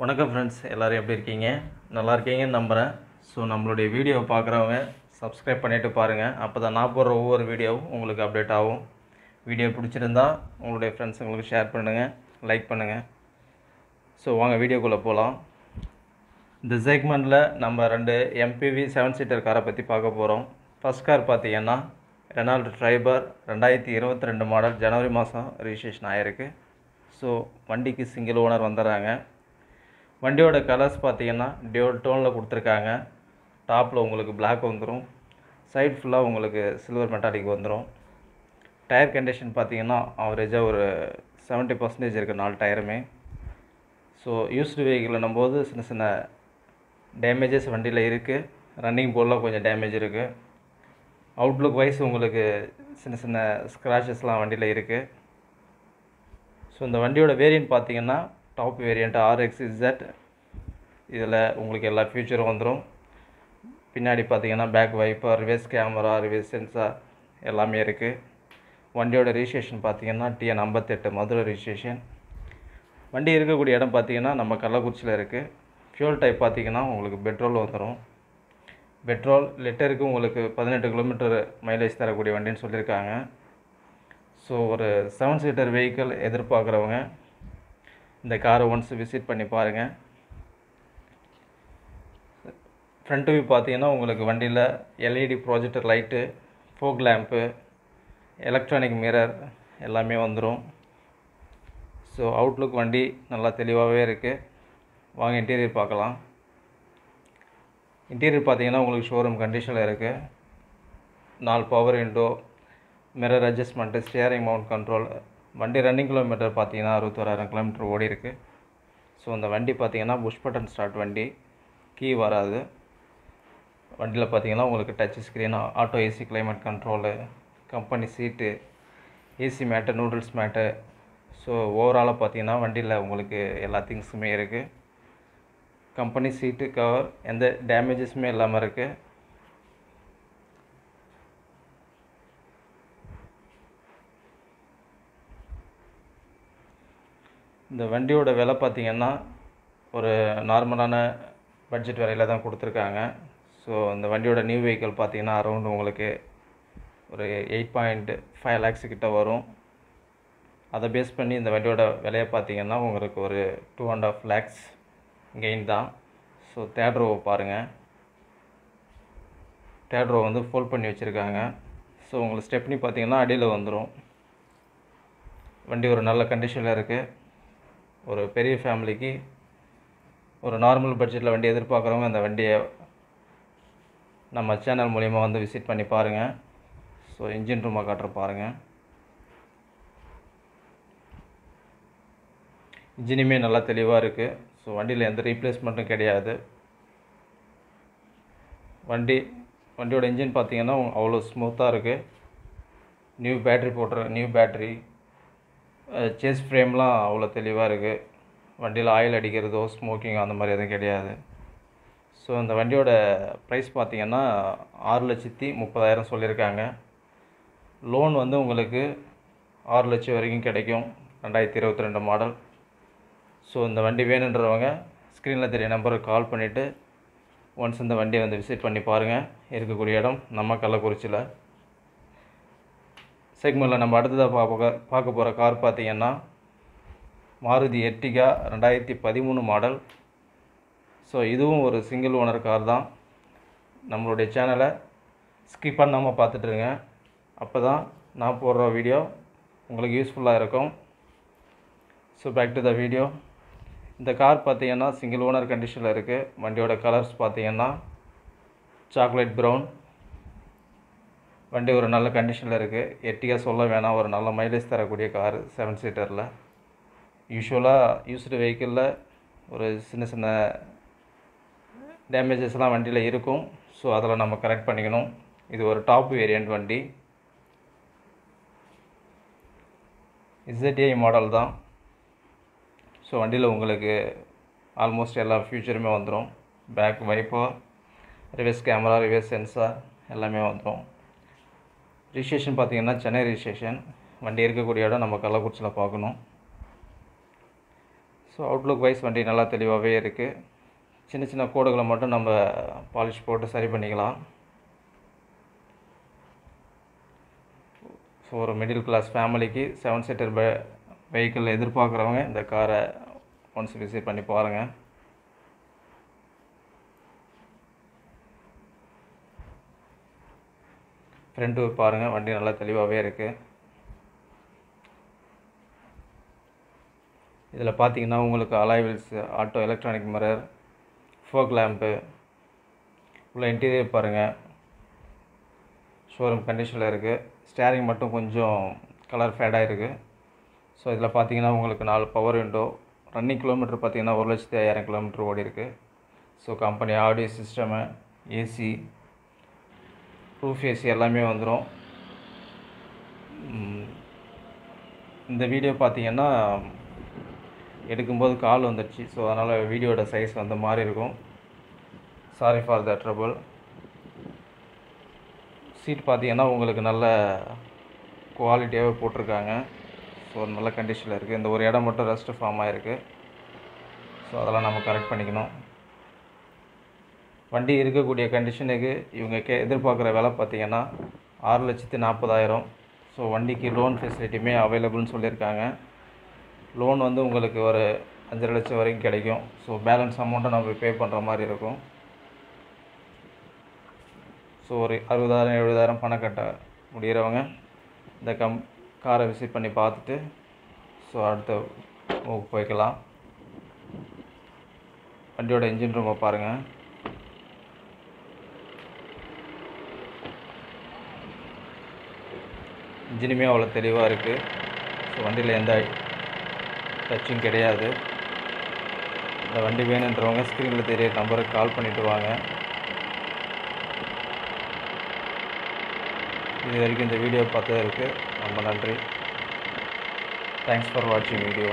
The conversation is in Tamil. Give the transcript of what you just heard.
வணக்கம் ஃப்ரெண்ட்ஸ், எல்லோரும் எப்படி இருக்கீங்க? நல்லா இருக்கீங்கன்னு நம்புகிறேன். ஸோ நம்மளுடைய வீடியோவை பார்க்குறவங்க சப்ஸ்கிரைப் பண்ணிவிட்டு பாருங்கள். அப்போ தான் நான் போடுற ஒவ்வொரு வீடியோவும் உங்களுக்கு அப்டேட் ஆகும். வீடியோ பிடிச்சிருந்தா உங்களுடைய ஃப்ரெண்ட்ஸுங்களுக்கு ஷேர் பண்ணுங்கள், லைக் பண்ணுங்கள். ஸோ வாங்க வீடியோக்குள்ளே போகலாம். இந்த செக்மெண்ட்டில் நம்ம 2 MPV 7 சீட்டர் காரை பற்றி பார்க்க போகிறோம். ஃபஸ்ட் கார் பார்த்தீங்கன்னா ரெனால்ட் ட்ரைபர் 2022 மாடல், ஜனவரி மாதம் ரிஜிஸ்ட்ரேஷன் ஆகிருக்கு. ஸோ வண்டிக்கு சிங்கிள் ஓனர் வந்துடுறாங்க. வண்டியோட கலர்ஸ் பார்த்தீங்கன்னா டியூல் டோனில் கொடுத்துருக்காங்க. டாப்பில் உங்களுக்கு பிளாக் வந்துடும், சைட் ஃபுல்லாக உங்களுக்கு சில்வர் மெட்டாலிக் வந்துடும். டயர் கண்டிஷன் பார்த்தீங்கன்னா ஆவரேஜாக ஒரு 70% இருக்குது 4 டயருமே. ஸோ யூஸ்டு வெஹிக்கிள்னும் போது சின்ன சின்ன டேமேஜஸ் வண்டியில் இருக்குது. ரன்னிங் போர்டில் கொஞ்சம் டேமேஜ் இருக்குது. அவுட்லுக் வைஸ் உங்களுக்கு சின்ன சின்ன ஸ்க்ராச்சஸ்லாம் வண்டியில் இருக்குது. ஸோ இந்த வண்டியோட வேரியன்ட் பார்த்தீங்கன்னா டாப் வேரியண்ட் RXZ. இதில் உங்களுக்கு எல்லா ஃபியூச்சரும் வந்துடும். பின்னாடி பார்த்தீங்கன்னா back wiper, reverse camera, reverse sensor எல்லாமே இருக்குது. வண்டியோட ரிஜிஸ்ட்ரேஷன் பார்த்தீங்கன்னா TN 58 மதுரை ரிஜிஸ்ட்ரேஷன். வண்டி இருக்கக்கூடிய இடம் பார்த்தீங்கன்னா நம்ம கள்ளக்குறிச்சியில் இருக்குது. ஃபியூல் டைப் பார்த்தீங்கன்னா உங்களுக்கு பெட்ரோல் வந்துடும். பெட்ரோல் லிட்டருக்கு உங்களுக்கு 18 கிலோமீட்டர் மைலேஜ் தரக்கூடிய வண்டின்னு சொல்லியிருக்காங்க. ஸோ ஒரு 7 சீட்டர் வெஹிக்கிள் எதிர்பார்க்குறவங்க இந்த காரை ஒன்ஸ் விசிட் பண்ணி பாருங்கள். ஃப்ரண்ட் வியூ பார்த்தீங்கன்னா உங்களுக்கு வண்டியில் LED projector light, folk lamp, electronic mirror எல்லாமே வந்துடும். ஸோ அவுட்லுக் வண்டி நல்லா தெளிவாகவே இருக்குது. வாங்க இன்டீரியர் பார்க்கலாம். இன்டீரியர் பார்த்தீங்கன்னா உங்களுக்கு ஷோரூம் கண்டிஷனில் இருக்குது. 4 power window, mirror adjustment, steering mount control. வண்டி ரன்னிங் கிலோமீட்டர் பார்த்தீங்கன்னா 61,000 கிலோமீட்டர் ஓடி இருக்குது. ஸோ இந்த வண்டி பார்த்தீங்கன்னா புஷ் பட்டன் ஸ்டார்ட் வண்டி, கீ வராது. வண்டியில் பார்த்தீங்கன்னா உங்களுக்கு touch screen, auto AC climate control, company seat, AC mat, noodles mat. So ஓவராலாக பார்த்தீங்கன்னா வண்டியில் உங்களுக்கு எல்லா திங்ஸுமே இருக்குது. கம்பெனி சீட்டு கவர் எந்த டேமேஜஸுமே இல்லாமல் இருக்குது. இந்த வண்டியோட விலை பார்த்திங்கன்னா ஒரு நார்மலான பட்ஜெட் விலையில் தான் கொடுத்துருக்காங்க. ஸோ இந்த வண்டியோட நியூ வெஹிக்கிள் பார்த்திங்கன்னா அரௌண்ட் உங்களுக்கு ஒரு 8.5 lakhs கிட்ட வரும். அதை பேஸ் பண்ணி இந்த வண்டியோட விலையை பார்த்திங்கன்னா உங்களுக்கு ஒரு 2.5 lakhs கெயின் தான். ஸோ தேர்ட் ரோவை பாருங்கள். தேர்ட் ரோ வந்து ஃபோல்ட் பண்ணி வச்சுருக்காங்க. ஸோ உங்களுக்கு ஸ்டெப்னி பார்த்திங்கன்னா அடியில் வந்துடும். வண்டி ஒரு நல்ல கண்டிஷனில் இருக்குது. ஒரு பெரிய ஃபேமிலிக்கு ஒரு நார்மல் பட்ஜெட்டில் வண்டி எதிர்பார்க்குறவங்க அந்த வண்டியை நம்ம சேனல் மூலிமா வந்து விசிட் பண்ணி பாருங்கள். ஸோ இன்ஜின் ரூமை காட்டுற பாருங்கள். இன்ஜினுமே நல்லா தெளிவாக இருக்குது. ஸோ வண்டியில் எந்த ரீப்ளேஸ்மெண்ட்டும் கிடையாது. வண்டியோட இன்ஜின் பார்த்திங்கன்னா அவ்வளோ ஸ்மூத்தாக இருக்குது. நியூ பேட்ரி சேஸ் ஃப்ரேம்லாம் அவ்வளோ தெளிவாக இருக்குது. வண்டியில் ஆயில் அடிக்கிறதோ ஸ்மோக்கிங் அந்த மாதிரி எதுவும் கிடையாது. ஸோ இந்த வண்டியோட ப்ரைஸ் பார்த்திங்கன்னா 6,30,000 சொல்லியிருக்காங்க. லோன் வந்து உங்களுக்கு 6 லட்சம் வரைக்கும் கிடைக்கும். 2022 மாடல். ஸோ இந்த வண்டி வேணுன்றவங்க ஸ்க்ரீனில் தெரிய நம்பருக்கு கால் பண்ணிவிட்டு ஒன்ஸ் இந்த வண்டியை வந்து விசிட் பண்ணி பாருங்கள். இருக்கக்கூடிய இடம் நம்ம கள்ளக்குறிச்சியில். செக்மெண்ட்டில் நம்ம அடுத்ததாக பார்க்க போகிற கார் பார்த்திங்கன்னா மாருதி எர்டிகா 2013 மாடல். ஸோ இதுவும் ஒரு சிங்கிள் ஓனர் கார் தான். நம்மளுடைய சேனலை ஸ்கிப் பண்ணாமல் பார்த்துட்ருங்க. அப்போ தான் நான் போடுற வீடியோ உங்களுக்கு யூஸ்ஃபுல்லாக இருக்கும். So back to the video. இந்த கார் பார்த்திங்கன்னா சிங்கிள் ஓனர் கண்டிஷனில் இருக்குது. வண்டியோட கலர்ஸ் பார்த்திங்கன்னா சாக்லேட் ப்ரௌன். வண்டி ஒரு நல்ல கண்டிஷனில் இருக்குது. எர்டிகா சொல்ல வேணாம், ஒரு நல்ல மைலேஜ் தரக்கூடிய கார் 7 சீட்டரில். யூஸ்வலாக யூஸ்டு வெஹிக்கிளில் ஒரு சின்ன சின்ன டேமேஜஸ்லாம் வண்டியில் இருக்கும். ஸோ அதில் நம்ம கரெக்ட் பண்ணிக்கணும். இது ஒரு டாப் வேரியண்ட் வண்டி. ZI மாடல் தான். ஸோ வண்டியில் உங்களுக்கு ஆல்மோஸ்ட் எல்லா ஃபியூச்சருமே வந்துடும். Back wiper, reverse camera, reverse sensor எல்லாமே வந்துடும். ரிஜிஸ்ட்ரேஷன் பார்த்திங்கன்னா சென்னை ரிஜிஸ்ட்ரேஷன். வண்டி இருக்கக்கூடிய இடம் நம்ம கள்ளக்குறிச்சியில் பார்க்கணும். ஸோ ஸோ அவுட்லுக் வைஸ் வண்டி நல்லா தெளிவாகவே இருக்குது. சின்ன சின்ன கோடுகளை மட்டும் நம்ம பாலிஷ் போட்டு சரி பண்ணிக்கலாம். ஸோ ஒரு மிடில் கிளாஸ் ஃபேமிலிக்கு 7 சீட்டர் வெஹிக்கிள் எதிர்பார்க்குறவங்க இந்த காரை ஒன்ஸ் விசிட் பண்ணி பாருங்கள். ஃப்ரண்ட் வியூ பாருங்கள், வண்டி நல்லா தெளிவாகவே இருக்குது. இதில் பார்த்தீங்கன்னா உங்களுக்கு alloy wheels, auto electronic mirror, folk lamp, உள்ள இன்டீரியர் பாருங்கள், ஷோரூம் கண்டிஷனில் இருக்குது. ஸ்டேரிங் மட்டும் கொஞ்சம் கலர் ஃபேடாக இருக்குது. ஸோ இதில் பார்த்தீங்கன்னா உங்களுக்கு 4 பவர் விண்டோ. ரன்னிங் கிலோமீட்டர் பார்த்தீங்கன்னா 1,50,000 கிலோமீட்டர் ஓடி இருக்குது. So company audio system, AC, roof AC எல்லாமே வந்துடும். இந்த வீடியோ பார்த்தீங்கன்னா எடுக்கும்போது கால் வந்துடுச்சு. ஸோ அதனால் வீடியோட சைஸ் வந்த மாதிரி இருக்கும். Sorry for the trouble. Seat பார்த்தீங்கன்னா உங்களுக்கு நல்ல குவாலிட்டியாகவே போட்டிருக்காங்க. ஸோ நல்ல கண்டிஷனில் இருக்குது. இந்த ஒரு இடம் மட்டும் ரஸ்ட்டு ஃபார்ம் ஆகிருக்கு. ஸோ அதெல்லாம் நம்ம கரெக்ட் பண்ணிக்கணும். வண்டி இருக்கக்கூடிய கண்டிஷனுக்கு இவங்க எதிர்பார்க்குற விலை பார்த்தீங்கன்னா 6,40,000. ஸோ வண்டிக்கு லோன் ஃபெசிலிட்டியுமே அவைலபிள்னு சொல்லியிருக்காங்க. லோன் வந்து உங்களுக்கு ஒரு 5,00,000 லட்சம் வரைக்கும் கிடைக்கும். ஸோ பேலன்ஸ் அமௌண்ட்டை நம்ம பே பண்ணுற மாதிரி இருக்கும். ஸோ ஒரு 60,000 70,000 பணம் கட்ட முடிகிறவங்க இந்த காரை விசிட் பண்ணி பார்த்துட்டு ஸோ அடுத்த போய்க்கலாம். வண்டியோட இன்ஜின் ரூமை பாருங்கள். இன்ஜினுமே அவ்வளோ தெளிவாக இருக்குது. ஸோ வண்டியில் எந்த டச்சும் கிடையாது. இந்த வண்டி வேணுன்றவங்க ஸ்க்ரீனில் தெரிய நம்பருக்கு கால் பண்ணிவிட்டு வாங்க. இது வரைக்கும் இந்த வீடியோ பார்த்ததற்கு ரொம்ப நன்றி. தேங்க்ஸ் ஃபார் வாட்சிங் வீடியோ.